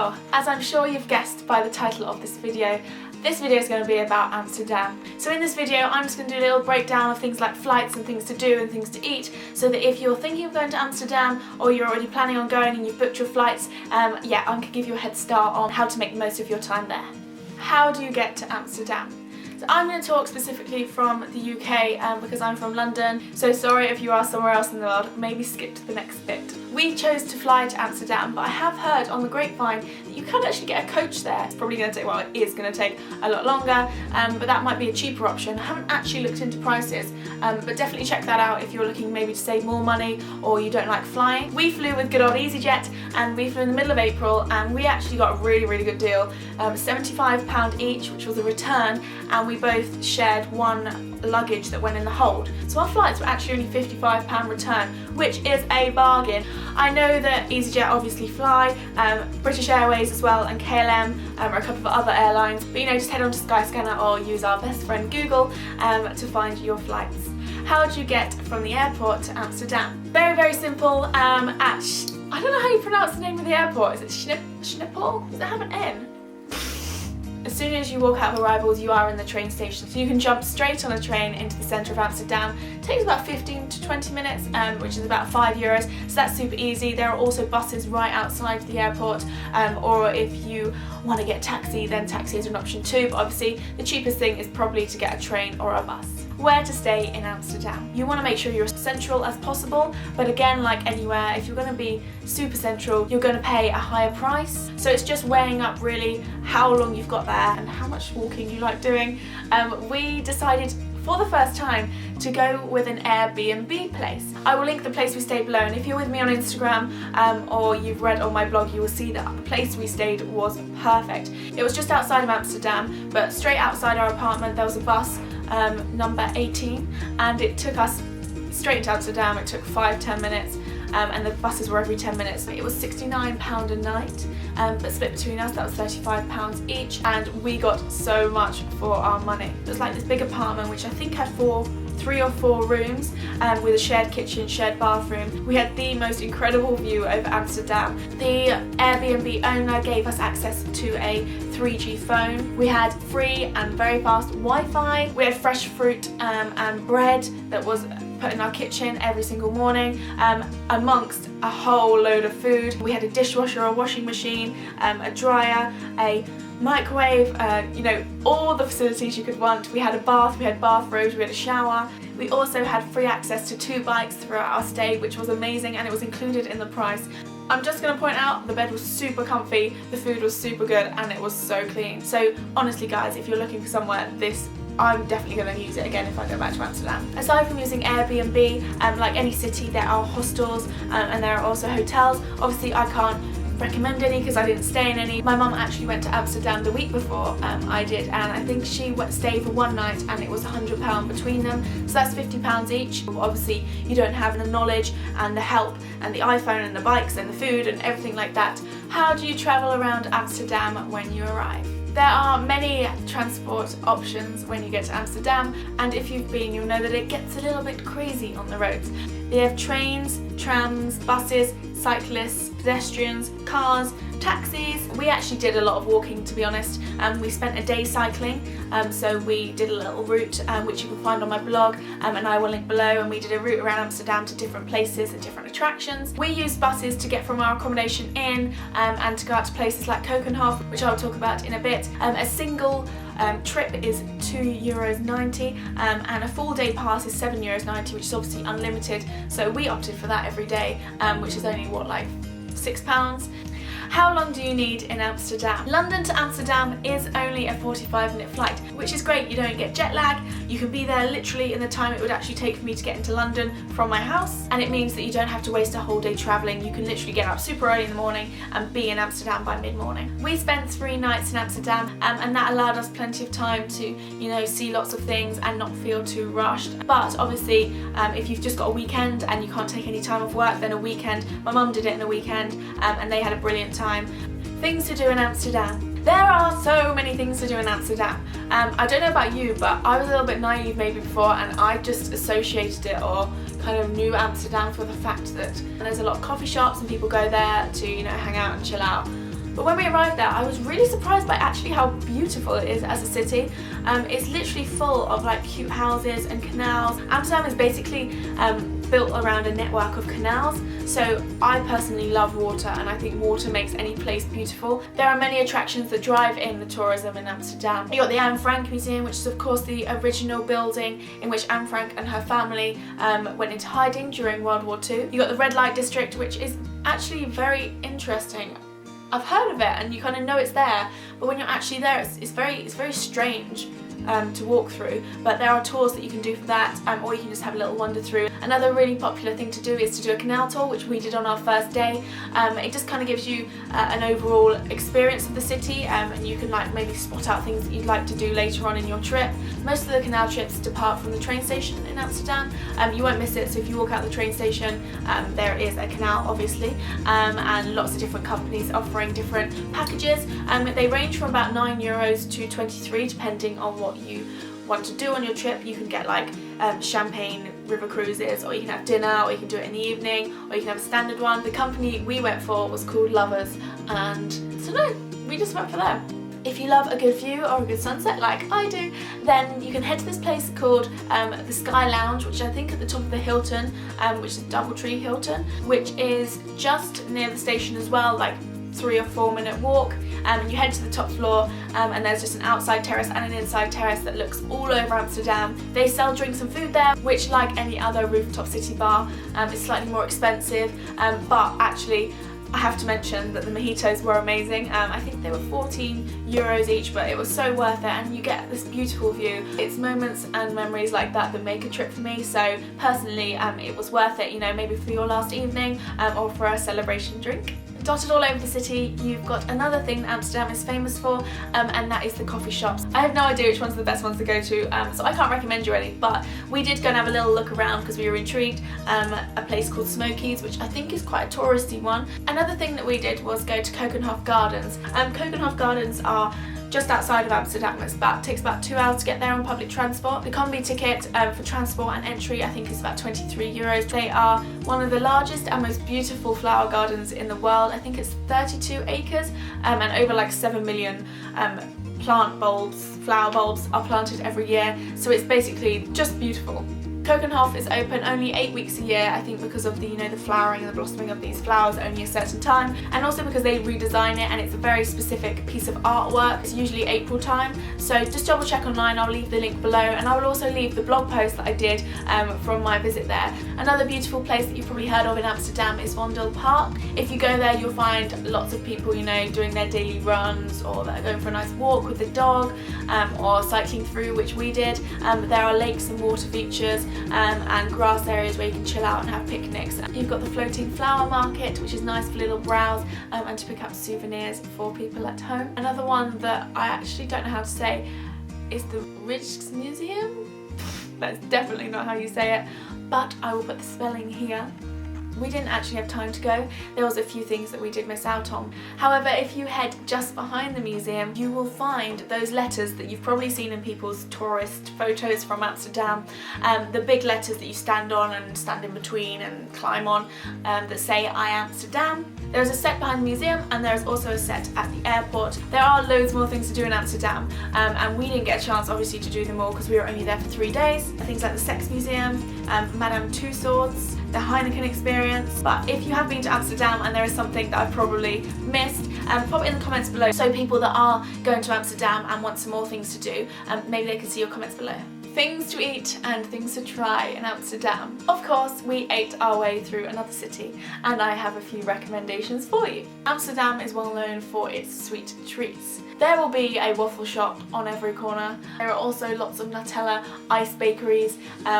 Well, as I'm sure you've guessed by the title of this video is going to be about Amsterdam. So in this video I'm just going to do a little breakdown of things like flights and things to do and things to eat, so that if you're thinking of going to Amsterdam or you're already planning on going and you've booked your flights, yeah, I can give you a head start on how to make the most of your time there. How do you get to Amsterdam? So I'm going to talk specifically from the UK because I'm from London, so sorry if you are somewhere else in the world, maybe skip to the next bit. We chose to fly to Amsterdam, but I have heard on the grapevine that you can actually get a coach there. It's probably going to take, well, it is going to take a lot longer, but that might be a cheaper option. I haven't actually looked into prices, but definitely check that out if you're looking maybe to save more money or you don't like flying. We flew with good old EasyJet, and we flew in the middle of April, and we actually got a really good deal. £75 each, which was a return, and we both shared one luggage that went in the hold. So our flights were actually only £55 return, which is a bargain. I know that EasyJet obviously fly, British Airways as well, and KLM or a couple of other airlines, but you know, just head on to Skyscanner or use our best friend Google to find your flights. How do you get from the airport to Amsterdam? Very simple. I don't know how you pronounce the name of the airport. Is it Schiphol? Does it have an N? As soon as you walk out of arrivals, you are in the train station, so you can jump straight on a train into the centre of Amsterdam. It takes about 15 to 20 minutes, which is about €5, so that's super easy. There are also buses right outside the airport, or if you want to get a taxi, then taxi is an option too, but obviously the cheapest thing is probably to get a train or a bus. Where to stay in Amsterdam? You want to make sure you're as central as possible, but again, like anywhere, if you're going to be super central, you're going to pay a higher price. So it's just weighing up really how long you've got there and how much walking you like doing. We decided for the first time to go with an Airbnb place. I will link the place we stayed below, and if you're with me on Instagram or you've read on my blog, you will see that the place we stayed was perfect. It was just outside of Amsterdam, but straight outside our apartment there was a bus, number 18, and it took us straight to Amsterdam. It took 5-10 minutes, and the buses were every 10 minutes. It was £69 a night, but split between us that was £35 each, and we got so much for our money. It was like this big apartment which I think had 3 or 4 rooms, with a shared kitchen, shared bathroom. We had the most incredible view over Amsterdam. The Airbnb owner gave us access to a 3G phone. We had free and very fast Wi-Fi. We had fresh fruit and bread that was put in our kitchen every single morning, amongst a whole load of food. We had a dishwasher, a washing machine, a dryer, a microwave, you know, all the facilities you could want. We had a bath, we had bathrobes, we had a shower. We also had free access to 2 bikes throughout our stay, which was amazing, and it was included in the price. I'm just going to point out, the bed was super comfy, the food was super good, and it was so clean. So honestly guys, if you're looking for somewhere, I'm definitely going to use it again if I go back to Amsterdam. Aside from using Airbnb, like any city, there are hostels and there are also hotels. Obviously I can't recommend any because I didn't stay in any. My mum actually went to Amsterdam the week before I did, and I think she stayed for one night and it was £100 between them, so that's £50 each. Obviously you don't have the knowledge and the help and the iPhone and the bikes and the food and everything like that. How do you travel around Amsterdam when you arrive? There are many transport options when you get to Amsterdam, and if you've been, you'll know that it gets a little bit crazy on the roads. They have trains, trams, buses, cyclists, pedestrians, cars, taxis. We actually did a lot of walking, to be honest. We spent a day cycling, so we did a little route which you can find on my blog, and I will link below, and we did a route around Amsterdam to different places and different attractions. We used buses to get from our accommodation in and to go out to places like Kokenhof, which I'll talk about in a bit. A single trip is €2.90, and a full day pass is €7.90, which is obviously unlimited, so we opted for that every day, which is only what, like £6. How long do you need in Amsterdam? London to Amsterdam is only a 45-minute flight, which is great. You don't get jet lag. You can be there literally in the time it would actually take for me to get into London from my house, and it means that you don't have to waste a whole day travelling. You can literally get up super early in the morning and be in Amsterdam by mid-morning. We spent 3 nights in Amsterdam, and that allowed us plenty of time to, you know, see lots of things and not feel too rushed. But obviously, if you've just got a weekend and you can't take any time off work, then a weekend. My mum did it in a weekend, and they had a brilliant time. Things to do in Amsterdam. There are so many things to do in Amsterdam. I don't know about you, but I was a little bit naive maybe before, and I just associated it or kind of knew Amsterdam for the fact that there's a lot of coffee shops and people go there to, you know, hang out and chill out. But when we arrived there, I was really surprised by actually how beautiful it is as a city. It's literally full of like cute houses and canals. Amsterdam is basically built around a network of canals, so I personally love water, and I think water makes any place beautiful. There are many attractions that drive in the tourism in Amsterdam. You got the Anne Frank Museum, which is of course the original building in which Anne Frank and her family went into hiding during World War II. You got the Red Light District, which is actually very interesting. I've heard of it and you kind of know it's there, but when you're actually there, it's very strange to walk through. But there are tours that you can do for that, or you can just have a little wander through. Another really popular thing to do is to do a canal tour, which we did on our first day. It just kind of gives you an overall experience of the city, and you can like maybe spot out things that you'd like to do later on in your trip. Most of the canal trips depart from the train station in Amsterdam. You won't miss it, so if you walk out the train station, there is a canal obviously, and lots of different companies offering different packages. They range from about €9 to 23 depending on what you want to do on your trip. You can get like champagne river cruises, or you can have dinner, or you can do it in the evening, or you can have a standard one. The company we went for was called Lovers, and so no, we just went for them. If you love a good view or a good sunset like I do, then you can head to this place called the Sky Lounge, which I think at the top of the Hilton, which is Doubletree Hilton, which is just near the station as well, like 3 or 4 minute walk. And you head to the top floor, and there's just an outside terrace and an inside terrace that looks all over Amsterdam. They sell drinks and food there, which like any other rooftop city bar is slightly more expensive, but actually I have to mention that the mojitos were amazing. I think they were €14 each, but it was so worth it, and you get this beautiful view. It's moments and memories like that that make a trip for me, so personally it was worth it, you know, maybe for your last evening or for a celebration drink. Dotted all over the city, you've got another thing that Amsterdam is famous for, and that is the coffee shops. I have no idea which ones are the best ones to go to, so I can't recommend you any, but we did go and have a little look around because we were intrigued. A place called Smokies, which I think is quite a touristy one. Another thing that we did was go to Keukenhof Gardens. Keukenhof Gardens are just outside of Amsterdam. It takes about 2 hours to get there on public transport. The combi ticket for transport and entry I think is about €23. They are one of the largest and most beautiful flower gardens in the world. I think it's 32 acres and over like 7 million flower bulbs are planted every year, so it's basically just beautiful. Keukenhof is open only 8 weeks a year, I think because of the, you know, the flowering and the blossoming of these flowers only a certain time, and also because they redesign it and it's a very specific piece of artwork. It's usually April time, so just double check online. I'll leave the link below, and I will also leave the blog post that I did from my visit there. Another beautiful place that you've probably heard of in Amsterdam is Vondel Park. If you go there, you'll find lots of people, you know, doing their daily runs, or they're going for a nice walk with the dog, or cycling through, which we did. There are lakes and water features, and grass areas where you can chill out and have picnics. You've got the floating flower market, which is nice for little browse and to pick up souvenirs for people at home. Another one that I actually don't know how to say is the Rijksmuseum. That's definitely not how you say it, but I will put the spelling here. We didn't actually have time to go. There was a few things that we did miss out on. However, if you head just behind the museum, you will find those letters that you've probably seen in people's tourist photos from Amsterdam. The big letters that you stand on and stand in between and climb on that say I Amsterdam. There is a set behind the museum, and there is also a set at the airport. There are loads more things to do in Amsterdam, and we didn't get a chance obviously to do them all because we were only there for 3 days. Things like the Sex Museum, Madame Tussauds, the Heineken experience. But if you have been to Amsterdam and there is something that I've probably missed, pop it in the comments below, so people that are going to Amsterdam and want some more things to do, maybe they can see your comments below. Things to eat and things to try in Amsterdam. Of course, we ate our way through another city, and I have a few recommendations for you. Amsterdam is well known for its sweet treats. There will be a waffle shop on every corner. There are also lots of Nutella ice bakeries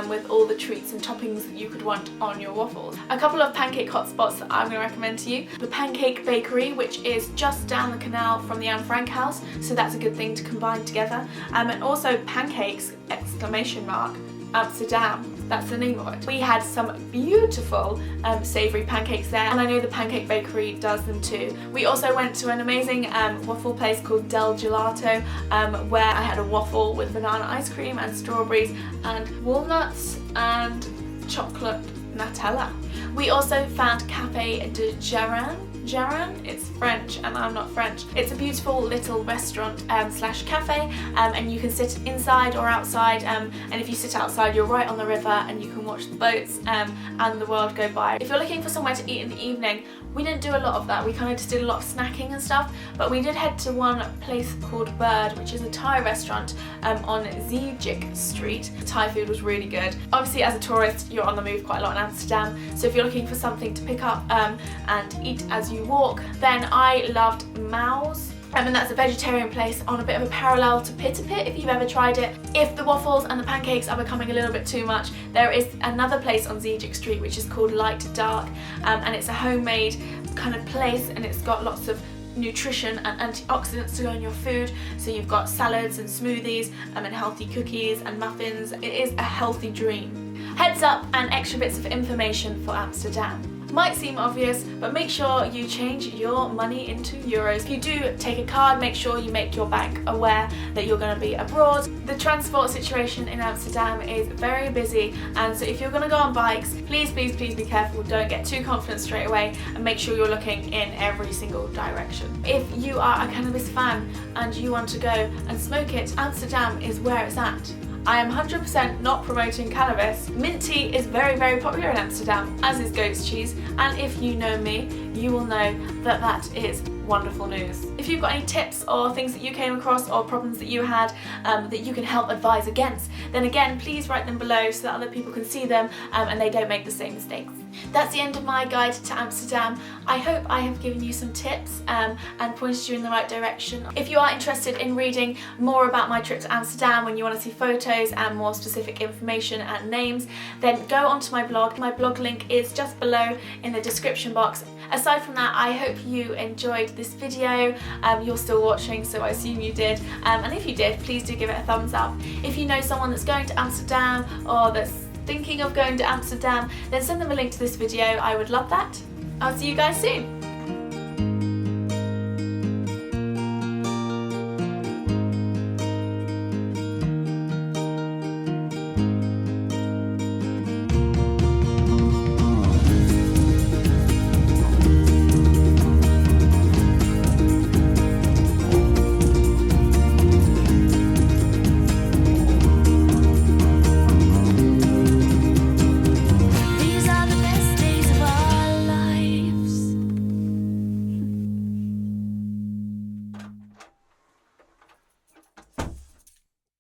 with all the treats and toppings that you could want on your waffles. A couple of pancake hotspots that I'm going to recommend to you. The Pancake Bakery, which is just down the canal from the Anne Frank house, so that's a good thing to combine together. And also Pancakes! Amsterdam. That's the name of it. We had some beautiful savoury pancakes there, and I know the Pancake Bakery does them too. We also went to an amazing waffle place called Del Gelato, where I had a waffle with banana ice cream and strawberries and walnuts and chocolate Nutella. We also found Café de Jaran, Jaron. It's French and I'm not French. It's a beautiful little restaurant slash cafe, and you can sit inside or outside, and if you sit outside you're right on the river and you can watch the boats and the world go by. If you're looking for somewhere to eat in the evening, we didn't do a lot of that. We kind of just did a lot of snacking and stuff, but we did head to one place called Bird, which is a Thai restaurant on Zeejic Street. The Thai food was really good. Obviously as a tourist you're on the move quite a lot in Amsterdam, so if you're looking for something to pick up and eat as you walk, then I loved Mao's. And that's a vegetarian place on a bit of a parallel to Pita Pit, if you've ever tried it. If the waffles and the pancakes are becoming a little bit too much, there is another place on Zeejic Street which is called Light Dark, and it's a homemade kind of place, and it's got lots of nutrition and antioxidants to go in your food. So you've got salads and smoothies and healthy cookies and muffins. It is a healthy dream. Heads up and extra bits of information for Amsterdam. Might seem obvious, but make sure you change your money into euros. If you do take a card, make sure you make your bank aware that you're going to be abroad. The transport situation in Amsterdam is very busy, and so if you're going to go on bikes, please be careful. Don't get too confident straight away, and make sure you're looking in every single direction. If you are a cannabis fan and you want to go and smoke it, Amsterdam is where it's at. I am 100% not promoting cannabis. Mint tea is very popular in Amsterdam, as is goat's cheese, and if you know me, you will know that that is wonderful news. If you've got any tips or things that you came across or problems that you had that you can help advise against, then again please write them below so that other people can see them and they don't make the same mistakes. That's the end of my guide to Amsterdam. I hope I have given you some tips and pointed you in the right direction. If you are interested in reading more about my trip to Amsterdam, when you want to see photos and more specific information and names, then go onto my blog. My blog link is just below in the description box. Aside from that, I hope you enjoyed this video. You're still watching, so I assume you did, and if you did, please do give it a thumbs up. If you know someone that's going to Amsterdam or that's thinking of going to Amsterdam, then send them a link to this video. I would love that. I'll see you guys soon.